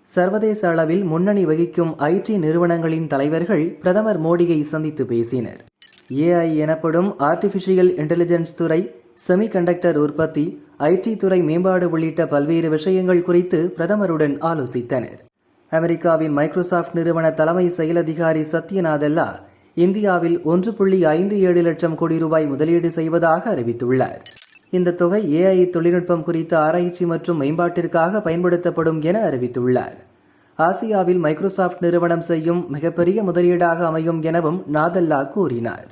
சர்வதேச அளவில் முன்னணி வகிக்கும் ஐடி நிறுவனங்களின் தலைவர்கள் பிரதமர் மோடியை சந்தித்து பேசினர். ஏஐ எனப்படும் ஆர்டிபிஷியல் இன்டெலிஜென்ஸ் துறை, செமிகண்டக்டர் உற்பத்தி, ஐடி துறை மேம்பாடு உள்ளிட்ட பல்வேறு விஷயங்கள் குறித்து பிரதமருடன் ஆலோசித்தனர். அமெரிக்காவின் மைக்ரோசாப்ட் நிறுவன தலைமை செயல் அதிகாரி சத்ய நாதெல்லா இந்தியாவில் 1.57 லட்சம் கோடி ரூபாய் முதலீடு செய்வதாக அறிவித்துள்ளார். இந்த தொகை ஏஐ தொழில்நுட்பம் குறித்த ஆராய்ச்சி மற்றும் மேம்பாட்டிற்காக பயன்படுத்தப்படும் என அறிவித்துள்ளார். ஆசியாவில் மைக்ரோசாப்ட் நிறுவனம் செய்யும் மிகப்பெரிய முதலீடாக அமையும் எனவும் நாதெல்லா கூறினார்.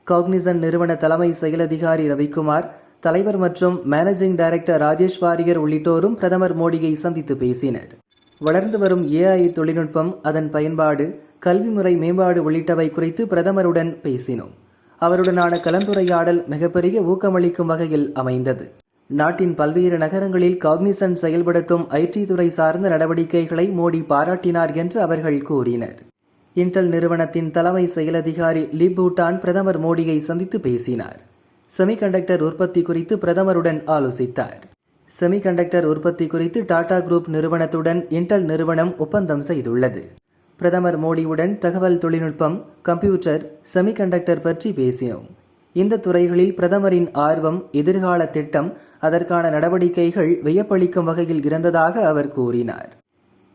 காக்னிசன்ட் நிறுவன தலைமை செயல் அதிகாரி ரவிக்குமார், தலைவர் மற்றும் மேனேஜிங் டைரக்டர் ராஜேஷ் வாரியர் உள்ளிட்டோரும் பிரதமர் மோடியை சந்தித்து பேசினர். வளர்ந்து வரும் ஏஐ தொழில்நுட்பம், அதன் பயன்பாடு, கல்வி முறை மேம்பாடு உள்ளிட்டவை குறித்து பிரதமருடன் பேசினோம். அவருடனான கலந்துரையாடல் மிகப்பெரிய ஊக்கமளிக்கும் வகையில் அமைந்தது. நாட்டின் பல்வேறு நகரங்களில் காக்னிசன்ட் செயல்படுத்தும் ஐடி துறை சார்ந்த நடவடிக்கைகளை மோடி பாராட்டினார் என்று அவர்கள் கூறினர். இன்டெல் நிறுவனத்தின் தலைமை செயல் அதிகாரி லி பூட்டான் பிரதமர் மோடியை சந்தித்து பேசினார். செமிகண்டக்டர் உற்பத்தி குறித்து பிரதமருடன் ஆலோசித்தார். செமிகண்டக்டர் உற்பத்தி குறித்து டாடா குரூப் நிறுவனத்துடன் இன்டெல் நிறுவனம் ஒப்பந்தம் செய்துள்ளது. பிரதமர் மோடியுடன் தகவல் தொழில்நுட்பம், கம்ப்யூட்டர், செமிகண்டக்டர் பற்றி பேசினோம். இந்த துறைகளில் பிரதமரின் ஆர்வம், எதிர்கால திட்டம், அதற்கான நடவடிக்கைகள் வியப்பளிக்கும் வகையில் இருந்ததாக அவர் கூறினார்.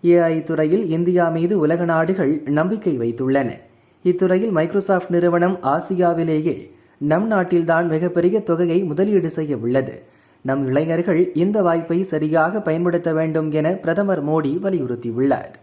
ஏஐ துறையில் இந்தியா மீது உலக நாடுகள் நம்பிக்கை வைத்துள்ளன. இத்துறையில் மைக்ரோசாப்ட் நிறுவனம் ஆசியாவிலேயே நம் நாட்டில்தான் மிகப்பெரிய தொகையை முதலீடு செய்ய உள்ளது. நம் இளைஞர்கள் இந்த வாய்ப்பை சரியாக பயன்படுத்த வேண்டும் என பிரதமர் மோடி வலியுறுத்தியுள்ளார்.